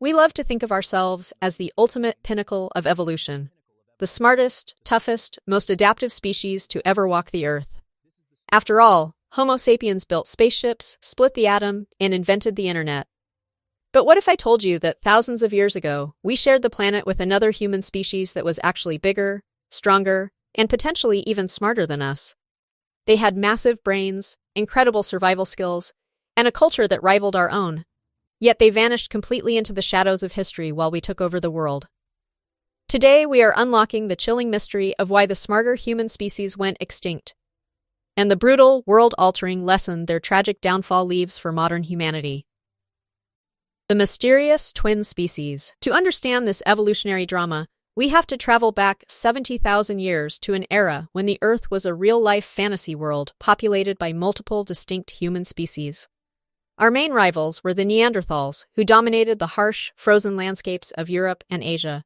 We love to think of ourselves as the ultimate pinnacle of evolution, the smartest, toughest, most adaptive species to ever walk the earth. After all, Homo sapiens built spaceships, split the atom, and invented the internet. But what if I told you that thousands of years ago, we shared the planet with another human species that was actually bigger, stronger, and potentially even smarter than us? They had massive brains, incredible survival skills, and a culture that rivaled our own. Yet they vanished completely into the shadows of history while we took over the world. Today, we are unlocking the chilling mystery of why the smarter human species went extinct, and the brutal, world-altering lesson their tragic downfall leaves for modern humanity. The mysterious twin species. To understand this evolutionary drama, we have to travel back 70,000 years to an era when the Earth was a real-life fantasy world populated by multiple distinct human species. Our main rivals were the Neanderthals, who dominated the harsh, frozen landscapes of Europe and Asia.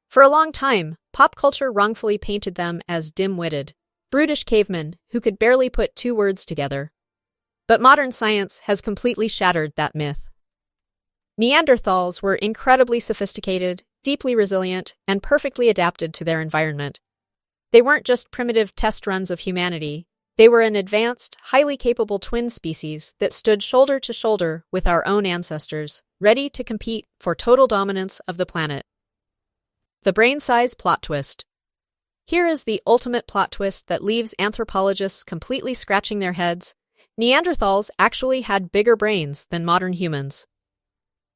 For a long time, pop culture wrongfully painted them as dim-witted, brutish cavemen who could barely put two words together. But modern science has completely shattered that myth. Neanderthals were incredibly sophisticated, deeply resilient, and perfectly adapted to their environment. They weren't just primitive test runs of humanity. They were an advanced, highly capable twin species that stood shoulder to shoulder with our own ancestors, ready to compete for total dominance of the planet. The brain size plot twist. Here is the ultimate plot twist that leaves anthropologists completely scratching their heads. Neanderthals actually had bigger brains than modern humans.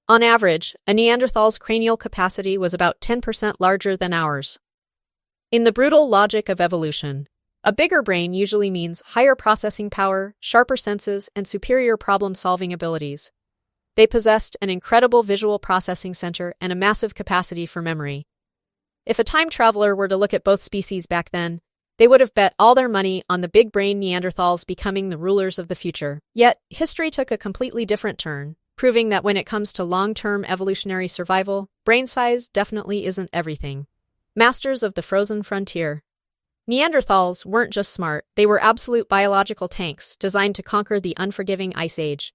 On average, a Neanderthal's cranial capacity was about 10% larger than ours. In the brutal logic of evolution, a bigger brain usually means higher processing power, sharper senses, and superior problem-solving abilities. They possessed an incredible visual processing center and a massive capacity for memory. If a time traveler were to look at both species back then, they would have bet all their money on the big-brain Neanderthals becoming the rulers of the future. Yet, history took a completely different turn, proving that when it comes to long-term evolutionary survival, brain size definitely isn't everything. Masters of the frozen frontier. Neanderthals weren't just smart, they were absolute biological tanks designed to conquer the unforgiving Ice Age.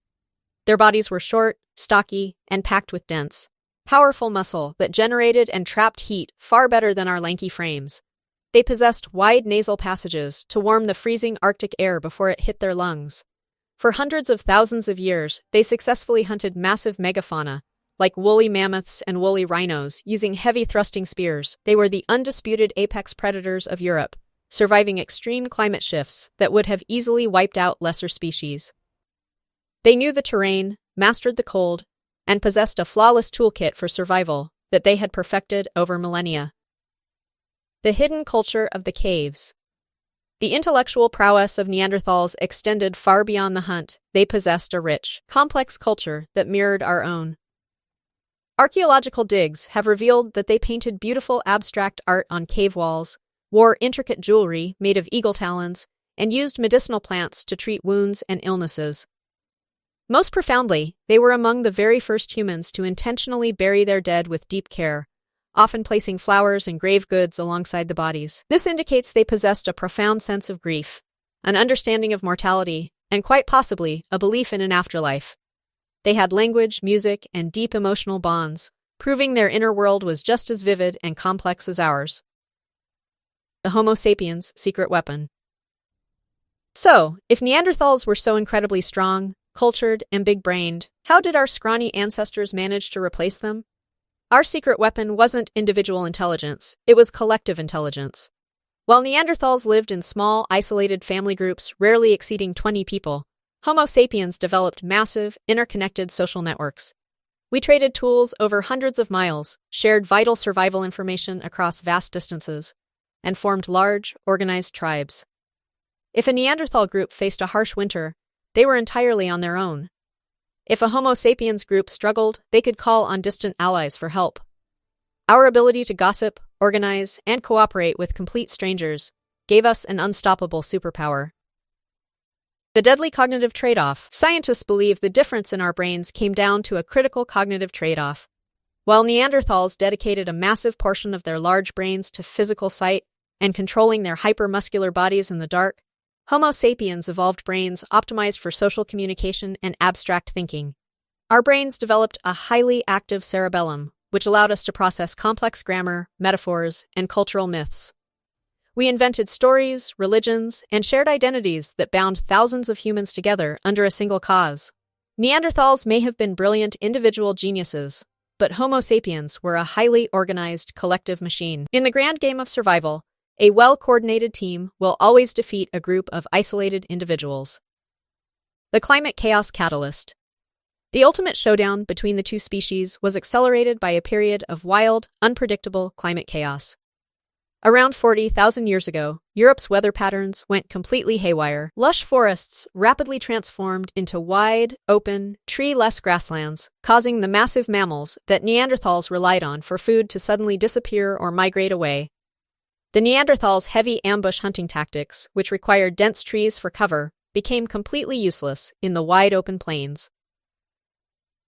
Their bodies were short, stocky, and packed with dense, powerful muscle that generated and trapped heat far better than our lanky frames. They possessed wide nasal passages to warm the freezing Arctic air before it hit their lungs. For hundreds of thousands of years, they successfully hunted massive megafauna, like woolly mammoths and woolly rhinos, using heavy thrusting spears. They were the undisputed apex predators of Europe, surviving extreme climate shifts that would have easily wiped out lesser species. They knew the terrain, mastered the cold, and possessed a flawless toolkit for survival that they had perfected over millennia. The hidden culture of the caves. The intellectual prowess of Neanderthals extended far beyond the hunt. They possessed a rich, complex culture that mirrored our own. Archaeological digs have revealed that they painted beautiful abstract art on cave walls, wore intricate jewelry made of eagle talons, and used medicinal plants to treat wounds and illnesses. Most profoundly, they were among the very first humans to intentionally bury their dead with deep care, often placing flowers and grave goods alongside the bodies. This indicates they possessed a profound sense of grief, an understanding of mortality, and quite possibly a belief in an afterlife. They had language, music, and deep emotional bonds, proving their inner world was just as vivid and complex as ours. The Homo sapiens' secret weapon. So, if Neanderthals were so incredibly strong, cultured, and big-brained, how did our scrawny ancestors manage to replace them? Our secret weapon wasn't individual intelligence, it was collective intelligence. While Neanderthals lived in small, isolated family groups rarely exceeding 20 people, Homo sapiens developed massive, interconnected social networks. We traded tools over hundreds of miles, shared vital survival information across vast distances, and formed large, organized tribes. If a Neanderthal group faced a harsh winter, they were entirely on their own. If a Homo sapiens group struggled, they could call on distant allies for help. Our ability to gossip, organize, and cooperate with complete strangers gave us an unstoppable superpower. The deadly cognitive trade-off. Scientists believe the difference in our brains came down to a critical cognitive trade-off. While Neanderthals dedicated a massive portion of their large brains to physical sight and controlling their hypermuscular bodies in the dark, Homo sapiens evolved brains optimized for social communication and abstract thinking. Our brains developed a highly active cerebellum, which allowed us to process complex grammar, metaphors, and cultural myths. We invented stories, religions, and shared identities that bound thousands of humans together under a single cause. Neanderthals may have been brilliant individual geniuses, but Homo sapiens were a highly organized collective machine. In the grand game of survival, a well-coordinated team will always defeat a group of isolated individuals. The climate chaos catalyst. The ultimate showdown between the two species was accelerated by a period of wild, unpredictable climate chaos. Around 40,000 years ago, Europe's weather patterns went completely haywire. Lush forests rapidly transformed into wide, open, tree-less grasslands, causing the massive mammals that Neanderthals relied on for food to suddenly disappear or migrate away. The Neanderthals' heavy ambush hunting tactics, which required dense trees for cover, became completely useless in the wide-open plains.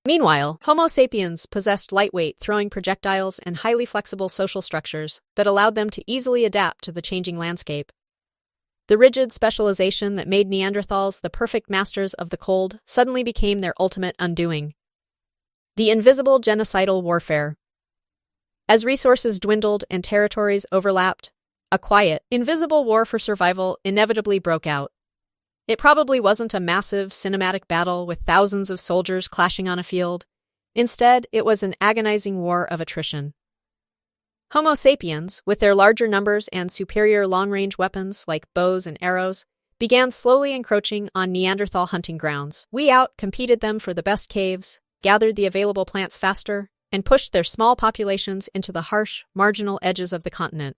Meanwhile, Homo sapiens possessed lightweight throwing projectiles and highly flexible social structures that allowed them to easily adapt to the changing landscape. The rigid specialization that made Neanderthals the perfect masters of the cold suddenly became their ultimate undoing. The invisible genocidal warfare. As resources dwindled and territories overlapped, a quiet, invisible war for survival inevitably broke out. It probably wasn't a massive, cinematic battle with thousands of soldiers clashing on a field. Instead, it was an agonizing war of attrition. Homo sapiens, with their larger numbers and superior long-range weapons like bows and arrows, began slowly encroaching on Neanderthal hunting grounds. We out-competed them for the best caves, gathered the available plants faster, and pushed their small populations into the harsh, marginal edges of the continent.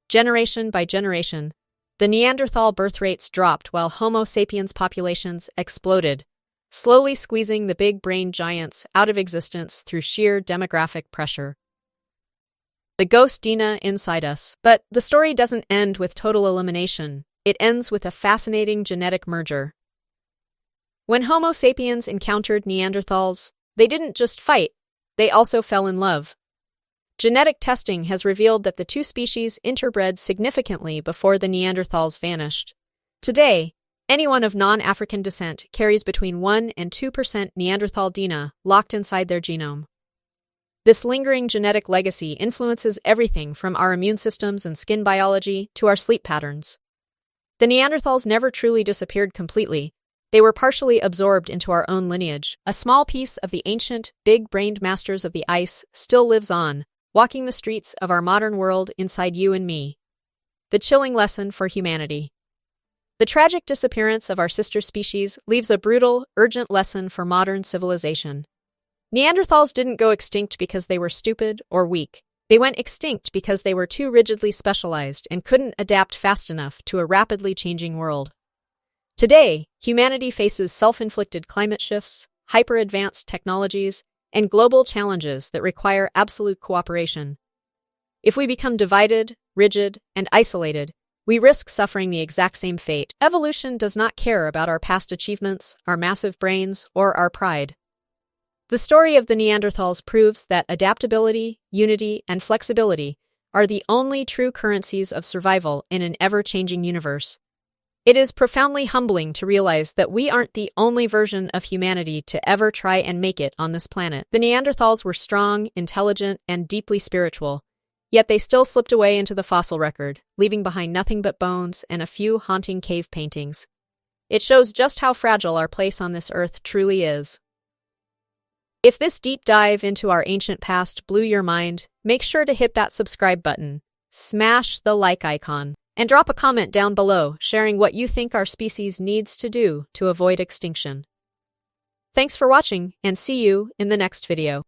Generation by generation, the Neanderthal birth rates dropped while Homo sapiens populations exploded, slowly squeezing the big-brained giants out of existence through sheer demographic pressure. The ghost DNA inside us. But the story doesn't end with total elimination. It ends with a fascinating genetic merger. When Homo sapiens encountered Neanderthals, they didn't just fight, they also fell in love. Genetic testing has revealed that the two species interbred significantly before the Neanderthals vanished. Today, anyone of non-African descent carries between 1 and 2% Neanderthal DNA locked inside their genome. This lingering genetic legacy influences everything from our immune systems and skin biology to our sleep patterns. The Neanderthals never truly disappeared completely. They were partially absorbed into our own lineage. A small piece of the ancient, big-brained masters of the ice still lives on, walking the streets of our modern world inside you and me. The chilling lesson for humanity. The tragic disappearance of our sister species leaves a brutal, urgent lesson for modern civilization. Neanderthals didn't go extinct because they were stupid or weak. They went extinct because they were too rigidly specialized and couldn't adapt fast enough to a rapidly changing world. Today, humanity faces self-inflicted climate shifts, hyper-advanced technologies, and global challenges that require absolute cooperation. If we become divided, rigid, and isolated, we risk suffering the exact same fate. Evolution does not care about our past achievements, our massive brains, or our pride. The story of the Neanderthals proves that adaptability, unity, and flexibility are the only true currencies of survival in an ever-changing universe. It is profoundly humbling to realize that we aren't the only version of humanity to ever try and make it on this planet. The Neanderthals were strong, intelligent, and deeply spiritual, yet they still slipped away into the fossil record, leaving behind nothing but bones and a few haunting cave paintings. It shows just how fragile our place on this earth truly is. If this deep dive into our ancient past blew your mind, make sure to hit that subscribe button, smash the like icon, and drop a comment down below sharing what you think our species needs to do to avoid extinction. Thanks for watching, and see you in the next video.